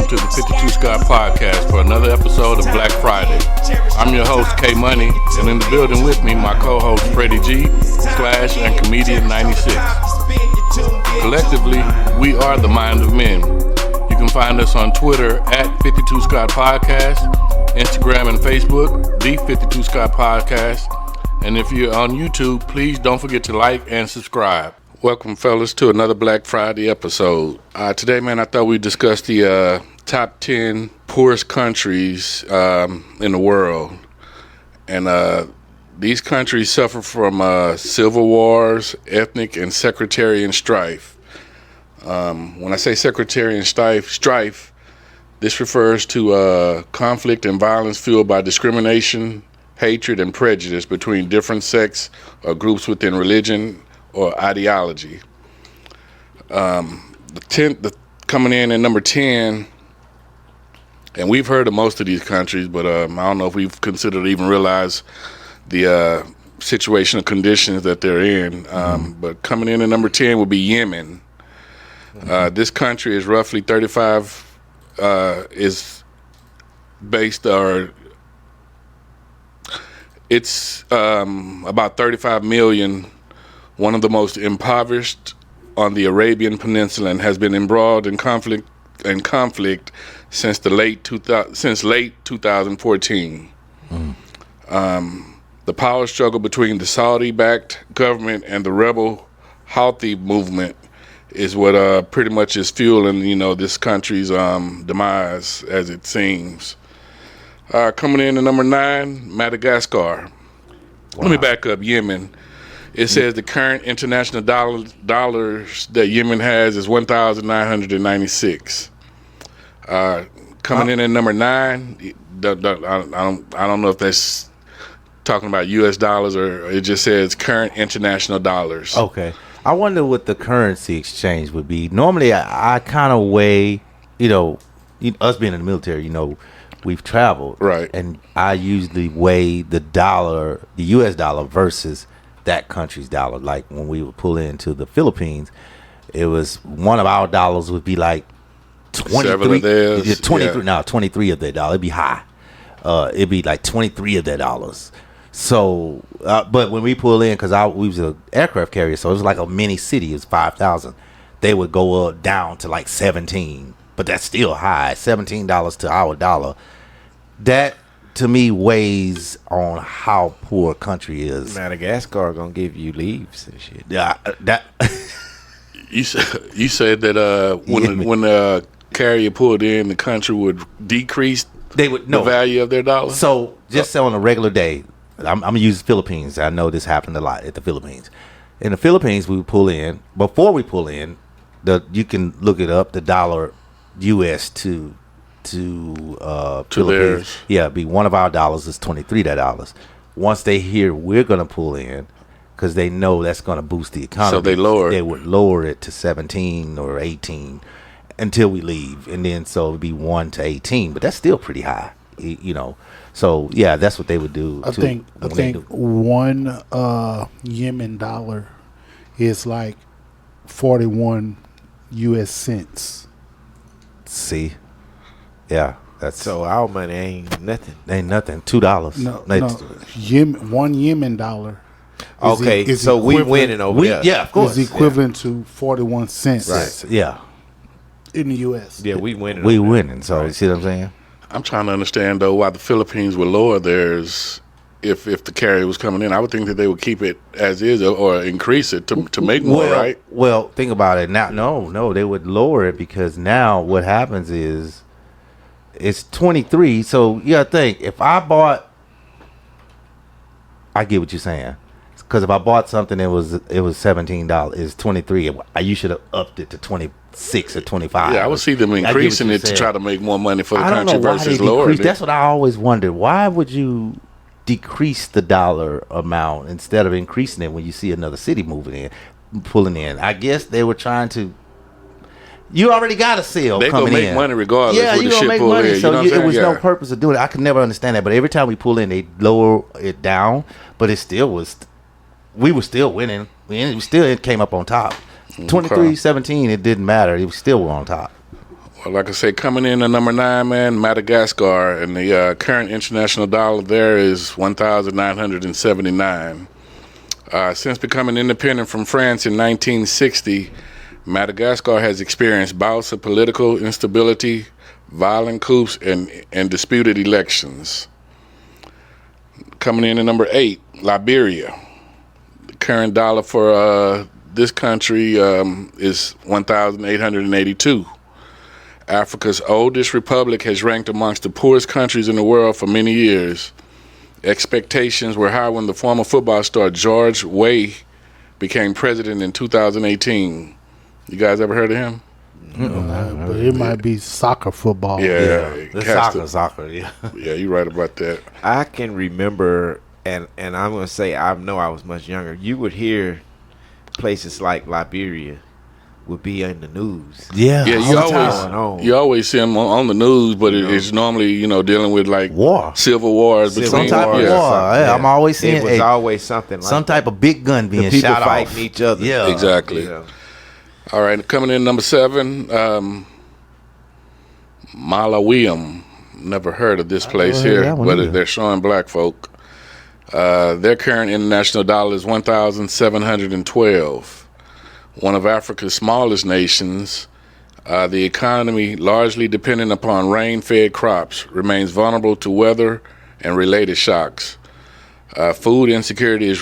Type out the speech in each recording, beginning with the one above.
to the 52 Scott Podcast for another episode of Black Friday. I'm your host, K Money, and in the building with me, my co-host, Freddie G, Slash, and Comedian 96. Collectively, we are the Mind of Men. You can find us on Twitter at 52 Scott Podcast, Instagram and Facebook, the 52 Scott Podcast, and if you're on YouTube, please don't forget to like and subscribe. Welcome, fellas, to another Black Friday episode. Today, man, I thought we'd discuss the top 10 poorest countries in the world. And these countries suffer from civil wars, ethnic and sectarian strife. When I say sectarian strife, this refers to conflict and violence fueled by discrimination, hatred, and prejudice between different sects or groups within religion or ideology. Coming in at number 10, and we've heard of most of these countries, but I don't know if we've considered or even realized the situational conditions that they're in. But coming in at number 10 would be Yemen. This country is roughly 35, is based, or it's about 35 million, one of the most impoverished on the Arabian Peninsula, and has been embroiled in conflict since late 2014. The power struggle between the Saudi-backed government and the rebel Houthi movement is what pretty much is fueling, this country's demise, as it seems. Coming in at number 9, Madagascar. Wow. Let me back up. Yemen. It says the current international dollars that Yemen has is 1,996. Coming in at number 9, I don't know if that's talking about U.S. dollars or it just says current international dollars. Okay. I wonder what the currency exchange would be. Normally, I kind of weigh, us being in the military, we've traveled. Right. And I usually weigh the dollar, the U.S. dollar versus that country's dollar. Like when we would pull into the Philippines, it was one of our dollars would be like 23. 23. No, 23 of their dollar. It'd be high. It'd be like 23 of their dollars. So, but when we pull in, because we was an aircraft carrier, so it was like a mini city. It was 5,000. They would go down to like 17, but that's still high. $17 to our dollar. That to me weighs on how poor a country is. Madagascar gonna give you leaves and shit. Yeah, that. You said that when the carrier pulled in, the country would decrease the value of their dollar. So just on a regular day, I'm gonna use the Philippines. I know this happened a lot at the Philippines. In the Philippines, we would pull in. Before we pull in, you can look it up. The dollar U.S. to Philippines, theirs. Yeah, be one of our dollars is $23. Once they hear we're gonna pull in, because they know that's gonna boost the economy, so they would lower it to 17 or 18 until we leave, and then so it'd be 1 to 18, but that's still pretty high, So yeah, that's what they would do. I think one Yemen dollar is like 41 U.S. cents. See. Yeah, that's so our money ain't nothing. $2. No. One Yemen dollar. So we winning over there. Yeah, of course. Is equivalent to 41 cents. Right. Yeah. In the U.S. Yeah, we winning. We winning. So you see what I'm saying? I'm trying to understand though why the Philippines would lower theirs if the carrier was coming in. I would think that they would keep it as is or increase it to make more, right? Well, think about it now. No, they would lower it because now what happens is it's 23. So you gotta think, if I get what you're saying. Because if I bought something, it was $17. It's 23. You should have upped it to 26 or 25. Yeah, I would see them increasing it to try to make more money for the country versus lowering it. That's what I always wondered. Why would you decrease the dollar amount instead of increasing it when you see another city pulling in? I guess they were trying to. You already got a sale coming in. They gonna make money regardless. Yeah, you gonna make money. So it was no purpose of doing it. I could never understand that. But every time we pull in, they lower it down. But it still was. We were still winning. We still came up on top. 23-17, it didn't matter. It was still on top. Well, like I say, coming in at number 9, man, Madagascar, and the current international dollar there is 1,979. Since becoming independent from France in 1960, Madagascar has experienced bouts of political instability, violent coups, and disputed elections. Coming in at number 8, Liberia. The current dollar for this country is 1,882. Africa's oldest republic has ranked amongst the poorest countries in the world for many years. Expectations were high when the former football star George Weah became president in 2018. You guys ever heard of him? But it might be football. Yeah. Soccer, yeah. Yeah, you're right about that. I can remember, and I'm going to say I know I was much younger. You would hear places like Liberia would be in the news. Yeah, you always see them on the news, but it's normally dealing with like war, civil wars between some type of war. Yeah, I'm always seeing it was always something like some type of big gun being people shot fighting off. each other. Yeah, exactly. All right, coming in number 7, Malawium. Never heard of this place here, but they're showing black folk. Their current international dollar is 1,712. One of Africa's smallest nations, the economy, largely dependent upon rain-fed crops, remains vulnerable to weather and related shocks. Food insecurity in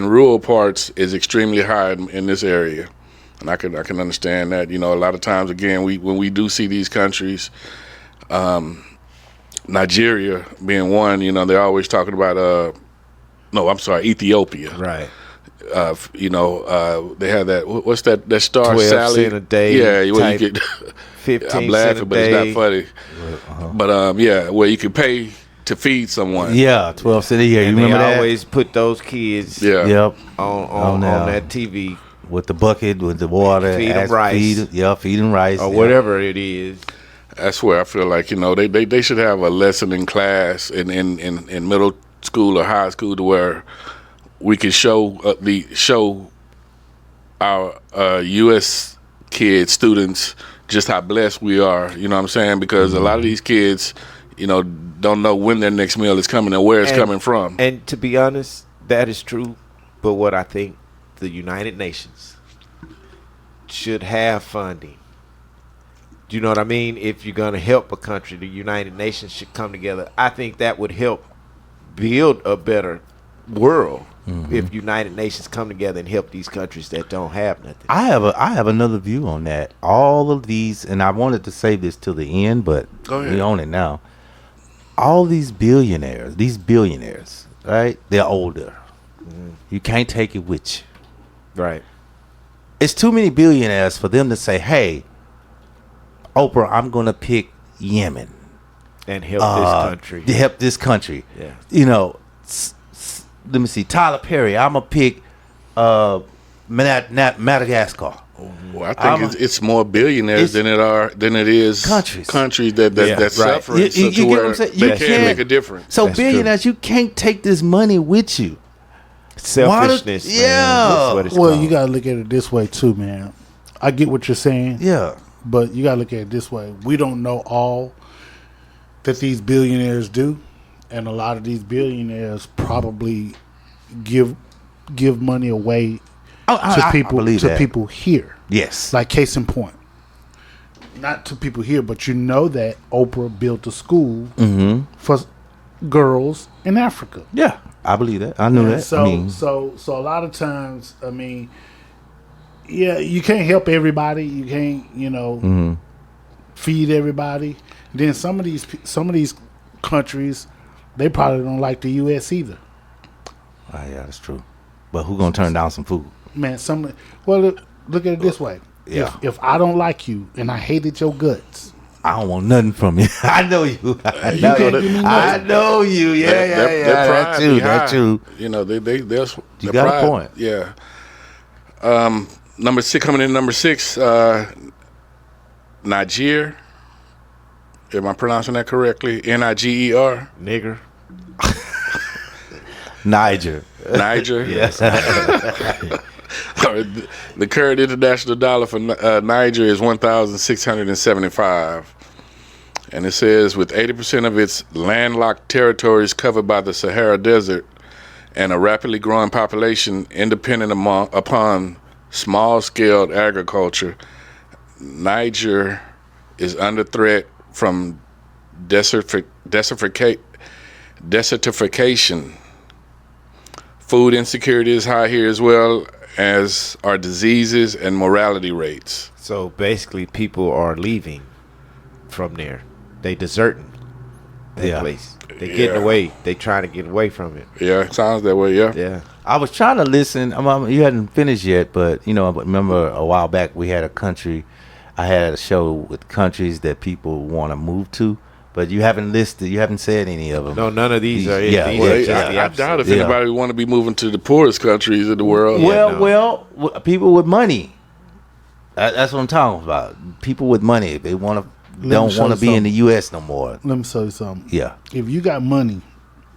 rural parts is extremely high in this area, and I can understand that. A lot of times, again, when we do see these countries, Nigeria being one, they're always talking about Ethiopia. Right. They have that. What's that star 12 Sally? cent a day. Yeah, where you get 15 I'm laughing, but it's not funny. But where you can pay to feed someone. Yeah, 12 cent a year. You remember that? Always put those kids. Yeah. Yep. On that TV with the bucket, with the water, feed them rice. Feed them rice or whatever it is. That's where I feel like they should have a lesson in class in middle school or high school to where we can show our U.S. kids, students, just how blessed we are. You know what I'm saying? Because a lot of these kids, don't know when their next meal is coming and where it's coming from. And to be honest, that is true. But what I think the United Nations should have funding. Do you know what I mean? If you're going to help a country, the United Nations should come together. I think that would help build a better world if United Nations come together and help these countries that don't have nothing. I have another view on that. All of these, and I wanted to save this till the end, but we own it now. All these billionaires, right? They're older. You can't take it with you. Right. It's too many billionaires for them to say, hey, Oprah, I'm going to pick Yemen. And help this country. To help this country. Yeah. Let me see. Tyler Perry, I'm going to pick Madagascar. Well, I think it's more billionaires than it is countries that suffer. You get what I'm saying? They can't make a difference. So that's billionaires, true. You can't take this money with you. Selfishness. Yeah. Well, you gotta look at it this way too, man. I get what you're saying. Yeah. But you gotta look at it this way. We don't know all that these billionaires do, and a lot of these billionaires probably give money away to people here. Yes. Like case in point. Not to people here, but that Oprah built a school for girls in Africa. Yeah, I believe that. I knew that. So a lot of times, you can't help everybody. You can't, feed everybody. Then some of these countries, they probably don't like the U.S. either. Oh, yeah, that's true. But who gonna turn down some food? Man, look at it this way. Yeah. If I don't like you and I hated your guts, I don't want nothing from you. I know you. I know you. Yeah. That's true. You got pride. a point. Yeah. Number 6, coming in number 6, Niger. Am I pronouncing that correctly? Niger. Nigger. Niger. Niger. Yes. The current international dollar for Niger is 1,675. And it says, with 80% of its landlocked territories covered by the Sahara Desert and a rapidly growing population independent upon small-scale agriculture, Niger is under threat from desertification. Food insecurity is high here as well as are diseases and mortality rates. So basically, people are leaving from there. They deserting that place. They getting away. They trying to get away from it. Yeah, it sounds that way. Yeah. Yeah. I was trying to listen. You hadn't finished yet, but remember a while back we had a country. I had a show with countries that people want to move to, but you haven't listed. You haven't said any of them. No, none of these are. Yeah, I doubt if anybody would want to be moving to the poorest countries in the world. Well, people with money. That's what I'm talking about. People with money. They don't want to be in the U.S. no more. Let me tell you something. Yeah. If you got money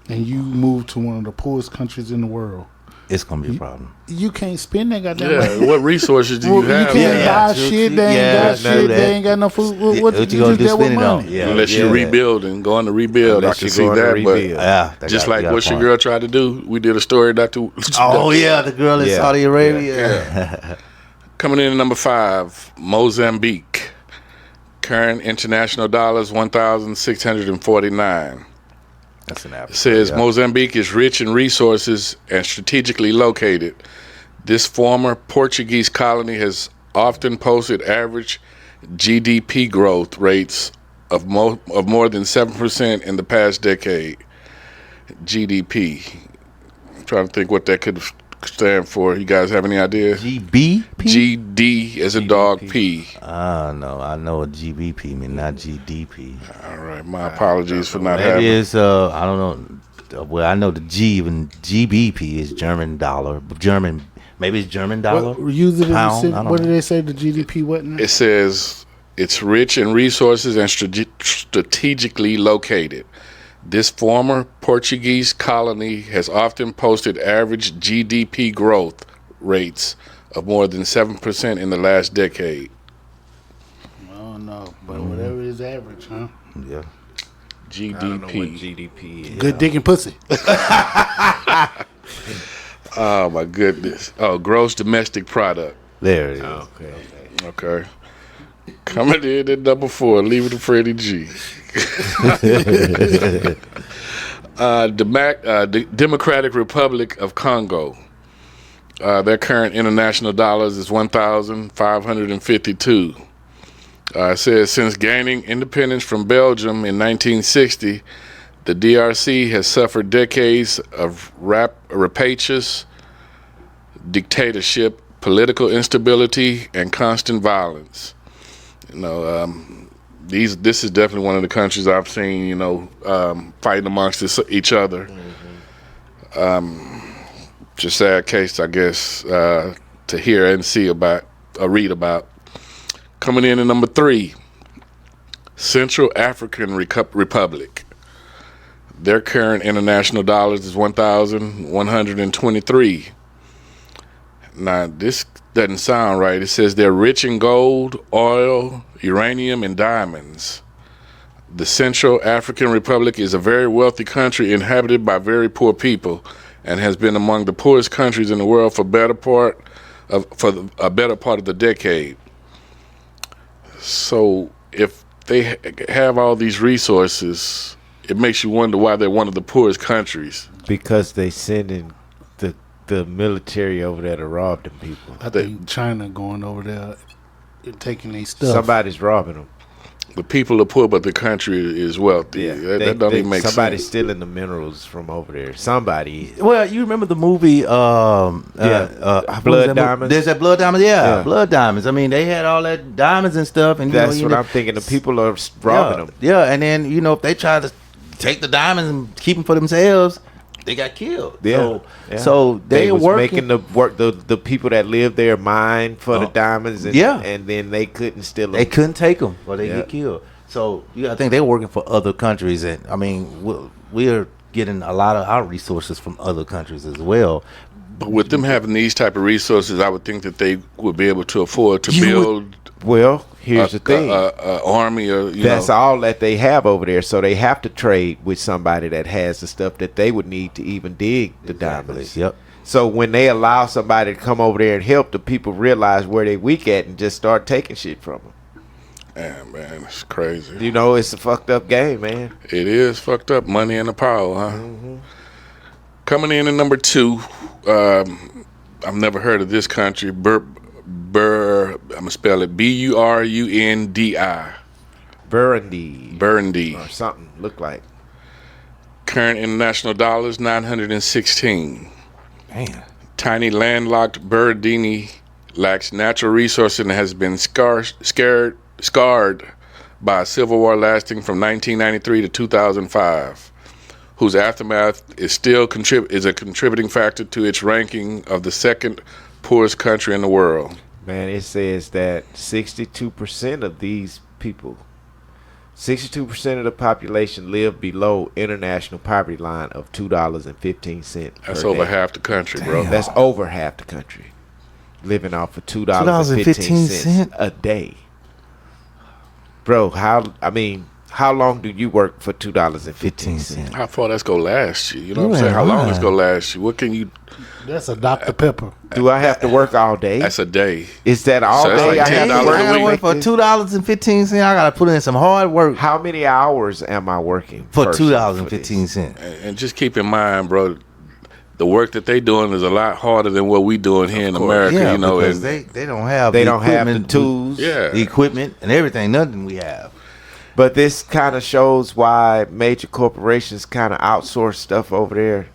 and you move to one of the poorest countries in the world, it's gonna be a problem. You can't spend that goddamn money. What resources do you have? You can't buy shit. They ain't got shit. They ain't got no food. What you gonna do? Spend it on? Unless you rebuild and go on to rebuild. I can see that. But just like what your girl tried to do, we did a story not too. The girl in Saudi Arabia. Coming in at number 5, Mozambique. Current international dollars 1,649. That's an average. It says Mozambique is rich in resources and strategically located. This former Portuguese colony has often posted average GDP growth rates of more than 7% in the past decade. GDP. I'm trying to think what that could stand for. You guys have any ideas? GBP? GD as a dog P. No, I know what GBP means, not GDP. All right, my apologies for not having. Maybe it's I don't know. Well, I know the G and GBP is German dollar. Maybe it's German dollar. What do they say the GDP? What? It says it's rich in resources and strategically located. This former Portuguese colony has often posted average GDP growth rates of more than 7% in the last decade. Oh no, but whatever is average, huh? Yeah. GDP. I don't know what GDP is. Good dick and pussy. Oh my goodness. Oh, gross domestic product. There it is. Okay. Coming in at number 4, leave it to Freddie G. The Democratic Republic of Congo. Their current international dollars is 1,552. It says since gaining independence from Belgium in 1960, the DRC has suffered decades of rapacious dictatorship, political instability, and constant violence. This is definitely one of the countries I've seen, fighting amongst each other. Just sad case, I guess, to hear and see about, read about. Coming in at number 3, Central African Republic. Their current international dollars is 1,123. Now, this doesn't sound right. It says they're rich in gold, oil, uranium, and diamonds. The Central African Republic is a very wealthy country inhabited by very poor people and has been among the poorest countries in the world for a better part of the decade. So if they have all these resources, it makes you wonder why they're one of the poorest countries. Because they sending the military over there to rob them people. I think China going over there and taking their stuff. Somebody's robbing them. The people are poor, but the country is wealthy. Yeah, that don't even make sense. Somebody's stealing the minerals from over there. Somebody. Well, you remember the movie Blood Diamonds? There's that Blood Diamonds. Yeah, Blood Diamonds. I mean, they had all that diamonds and stuff. And that's what I'm thinking. The people are robbing them. Yeah, and then, if they try to take the diamonds and keep them for themselves, they got killed. Yeah. So they was working. making the people that live there mine for the diamonds. And then they couldn't steal them. They couldn't take them or they get killed. So I think they're working for other countries. And I mean, we are getting a lot of our resources from other countries as well. But with them having these type of resources, I would think that they would be able to afford to You build Well, here's the thing. a army, or That's all that they have over there, so they have to trade with somebody that has the stuff that they would need to even dig the diamonds. Yep. So when they allow somebody to come over there and help, the people realize where they weak at and just start taking shit from them. Damn, man, it's crazy. You know, it's a fucked up game, man. It is fucked up. Money and the power, huh? Mm-hmm. Coming in at number 2, I've never heard of this country. I'm gonna spell it Burundi. Burundi. Or something look like. Current international dollars 916. Man. Tiny landlocked Burundi lacks natural resources and has been scarred by a civil war lasting from 1993 to 2005, whose aftermath is still is a contributing factor to its ranking of the second poorest country in the world. Man, it says that 62% of these people, 62% of the population live below international poverty line of $2.15. That's per over day. half the country, bro. Damn. That's over half the country living off of $2.15 a day. Bro, how long do you work for $2.15? How far that's gonna last you? You know You what I'm saying? ain't How long lying. it's gonna last you? What can you? That's a Dr. Pepper. Do I have to work all day? That's a day. Is that all So it's day like I have $10 to work? a I gotta week. work for $2.15. I gotta put in some hard work How many hours am I working for personally $2.15. And just keep in mind, bro, the work that they doing is a lot harder than what we doing here in America. Yeah, you know, because and they don't have They the don't have the equipment, tools. yeah, the equipment and everything. Nothing we have. But this kind of shows why major corporations kind of outsource stuff over there.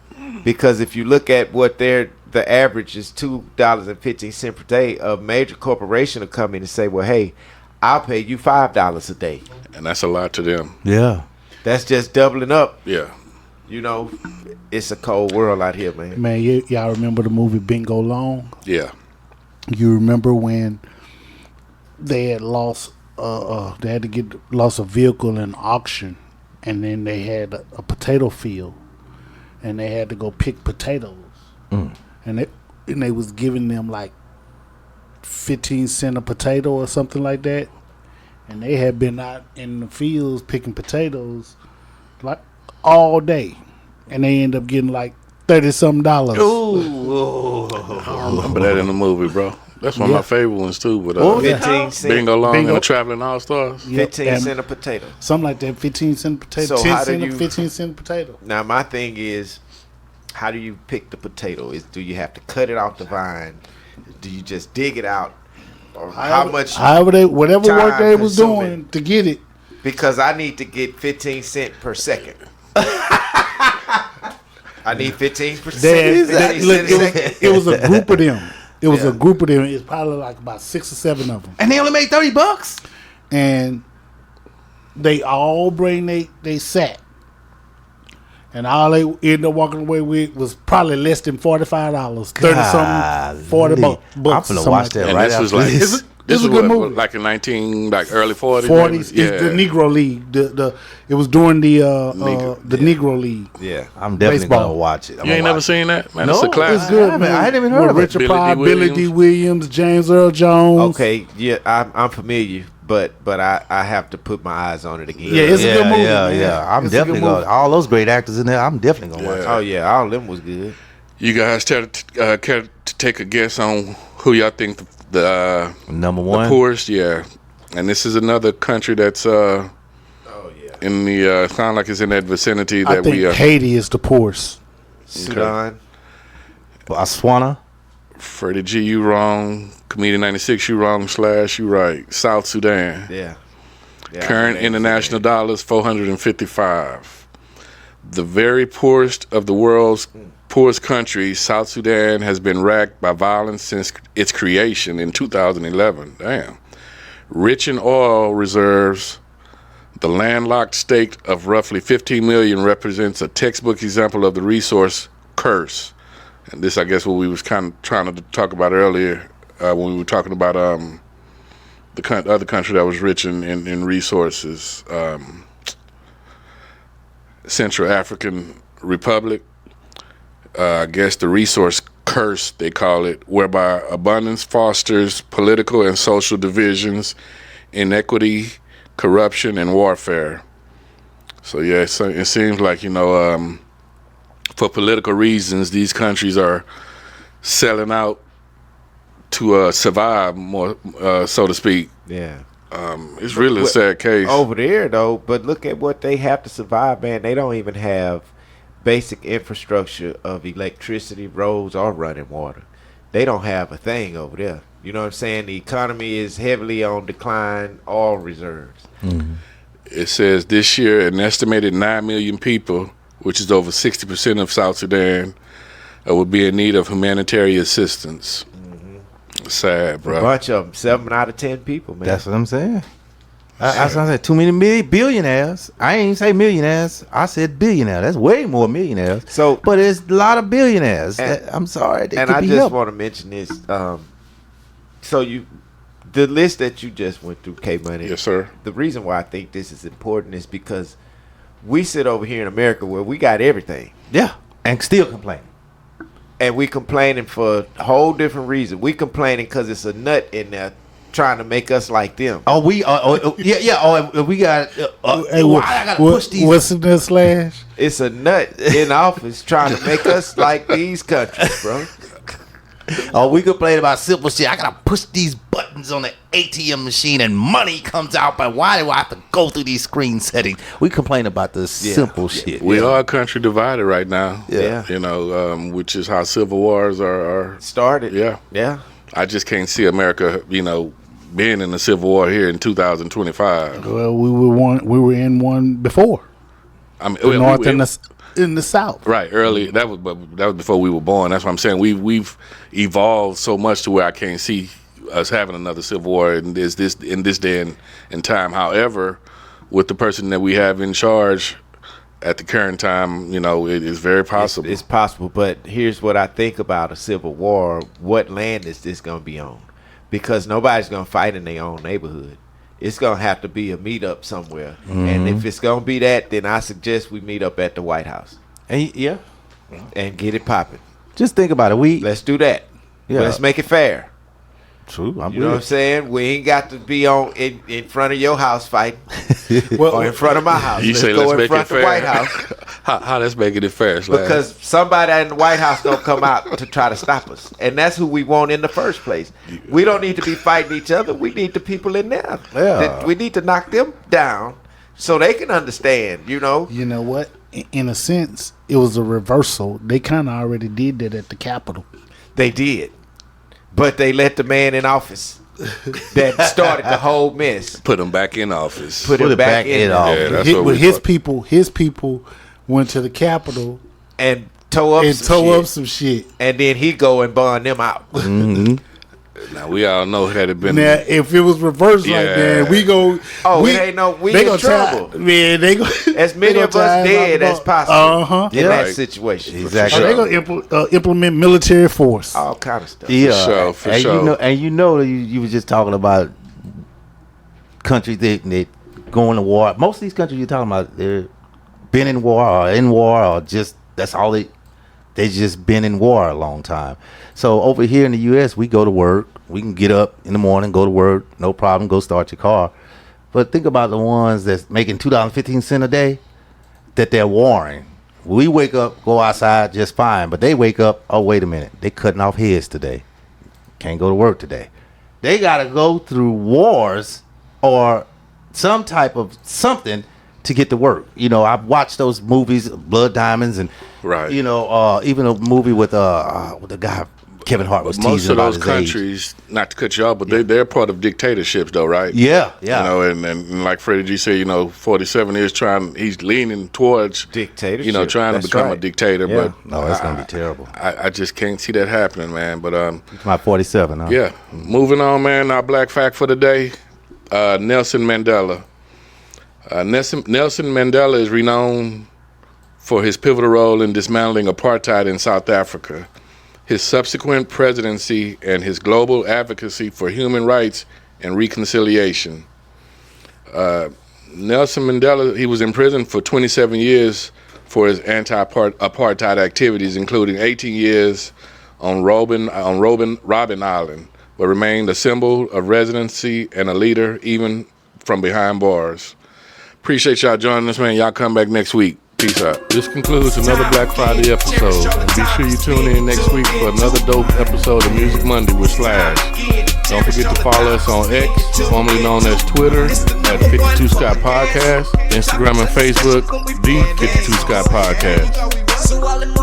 Because if you look at what the average is $2.15 per day, a major corporation will come in and say, well, hey, I'll pay you $5 a day. and that's a lot to them. Yeah. That's just doubling up. Yeah, You know, it's a cold world out here, man. Man, y'all remember the movie Bingo Long? yeah. You remember when they had lost a vehicle in auction, and then they had a potato field, and they had to go pick potatoes, and they was giving them like 15 cents a potato or something like that, and they had been out in the fields picking potatoes like all day, and they end up getting like $30-something. I remember that in the movie, bro. That's one of my favorite ones too. But 15 cents. Bingo Long Bingo. and the Traveling All Stars. 15 cents a potato. Something like that, 15 cent potato, So 10 how do cent you- or 15 cent potato. Now, my thing is, how do you pick the potato? Do you have to cut it off the vine? Do you just dig it out? Or how much? Whatever time work they was consuming? doing to get it. Because I need to get 15 cents per second. I need 15%. It was a group of them. It was a group of them. It's probably like about 6 or 7 of them, And they only made $30. and they all bring they sack, and all they ended up walking away with was probably less than $45, 30 something, 40 bucks. I'm gonna watch that And right this was after like this. this It's a was good what, movie. like in early 40s. 40s. Yeah. It's the Negro League. It was during the Negro League. Yeah. I'm definitely Baseball. gonna watch it. I'm You ain't gonna never watch seen that, man? No, It's a classic. It's good. I man. hadn't even heard of it. Richard Billy D. Pryor, Billy D. Williams. Williams, James Earl Jones. Okay, yeah, I'm familiar, but I have to put my eyes on it again. Yeah, it's a good movie, Yeah, man. yeah. I'm It's a good definitely movie. gonna. All those great actors in there. I'm definitely gonna watch it. Oh yeah, all of them was good. You guys care to take a guess on who y'all think the Number one. poorest? Yeah, and this is another country that's in the sound like it's in that vicinity I that think we Haiti is the poorest. Sudan. Botswana. Freddie G, you wrong. Comedian96, you wrong. / you right. South Sudan. Yeah. Current international dollars 455. The very poorest of the world's poorest countries, South Sudan has been racked by violence since its creation in 2011. Damn. Rich in oil reserves, the landlocked state of roughly 15 million represents a textbook example of the resource curse. And this, I guess, what we was kind of trying to talk about earlier when we were talking about the other country that was rich in resources, Central African Republic. I guess the resource curse, they call it, whereby abundance fosters political and social divisions, inequity, corruption, and warfare. So yeah, it seems like, for political reasons, these countries are selling out to survive, more, so to speak. Yeah. It's really a sad case. Over there, though, but look at what they have to survive, man. They don't even have basic infrastructure of electricity, roads, or running water. They don't have a thing over there. You know what I'm saying? The economy is heavily on decline, oil reserves. Mm-hmm. It says this year an estimated 9 million people, which is over 60% of South Sudan, will be in need of humanitarian assistance. Sad, bro. A bunch of them, 7 out of 10 people, man. That's what I'm saying. I said too many billionaires. I ain't say millionaires. I said billionaires. That's way more millionaires. So, but there's a lot of billionaires. I'm sorry. And I just want to mention this. The list that you just went through, K-Money. Yes, sir. The reason why I think this is important is because we sit over here in America where we got everything. Yeah, and still complaining. And we complaining for a whole different reason. We complaining because it's a nut in there trying to make us like them. Oh, we we got. Hey, I gotta push these. What's in the slash? It's a nut in office trying to make us like these countries, bro. Oh, we complain about simple shit. I gotta push these buttons on the ATM machine and money comes out. But why do I have to go through these screen settings? We complain about the simple shit. We are a country divided right now. Yeah. Which is how civil wars are started. Yeah. Yeah. I just can't see America, being in a civil war here in 2025. Well, we were in one before. I mean, The North and in the South. Right, early. That was before we were born. That's what I'm saying. We've evolved so much to where I can't see us having another civil war in this day and time. However, with the person that we have in charge at the current time, it is very possible. It's possible, but here's what I think about a civil war. What land is this going to be on? Because nobody's going to fight in their own neighborhood. It's going to have to be a meetup somewhere. Mm-hmm. And if it's going to be that, then I suggest we meet up at the White House. And and get it popping. Just think about it. Let's do that. Yeah. Let's make it fair. True. You know what I'm saying? We ain't got to be in front of your house fighting. Or in front of my house. Let's go in make front of the White House. How let's make it fair? Because somebody in the White House gonna come out to try to stop us. And that's who we want in the first place. We don't need to be fighting each other. We need the people in there. Yeah. We need to knock them down so they can understand, You know what? In a sense, it was a reversal. They kind of already did that at the Capitol. They did. But they let the man in office that started the whole mess. Put him back in office. Put him back in office. Yeah, that's what his people went to the Capitol and tore up some shit. And then he go and bond them out. Mm-hmm. Now we all know had it been. Now if it was reversed like that, we go. Oh, it ain't no. We in trouble. Man, they go. As many of us dead as possible in that situation. Exactly. They gonna implement military force. All kind of stuff. Yeah, for sure. You were just talking about countries that going to war. Most of these countries you're talking about, they're been in war or just that's all they just been in war a long time. So over here in the U.S., we go to work. We can get up in the morning, go to work, no problem, go start your car. But think about the ones that's making $2.15 a day that they're warring. We wake up, go outside just fine, but they wake up, oh, wait a minute, they cutting off heads today. Can't go to work today. They got to go through wars or some type of something to get to work. I've watched those movies, Blood Diamonds, and right. Even a movie with the guy Kevin Hart was most teasing of about those his countries, age. not to cut you off, but they're part of dictatorships, though, right? Yeah. And like Freddie G said, 47 years he's leaning towards dictatorship. Trying to become a dictator. Yeah. But no, that's gonna be terrible. I just can't see that happening, man. But it's my 47. Huh? Yeah. Moving on, man. Our black fact for the day: Nelson Mandela. Nelson Mandela is renowned for his pivotal role in dismantling apartheid in South Africa. His subsequent presidency and his global advocacy for human rights and reconciliation. Nelson Mandela, he was in prison for 27 years for his anti-apartheid activities, including 18 years on Robin Island, but remained a symbol of residency and a leader even from behind bars. Appreciate y'all joining us, man. Y'all come back next week. Peace out. This concludes another Black Friday episode. And be sure you tune in next week for another dope episode of Music Monday with Slash. Don't forget to follow us on X, formerly known as Twitter, at 52 Scott Podcast, Instagram and Facebook, the 52 Scott Podcast.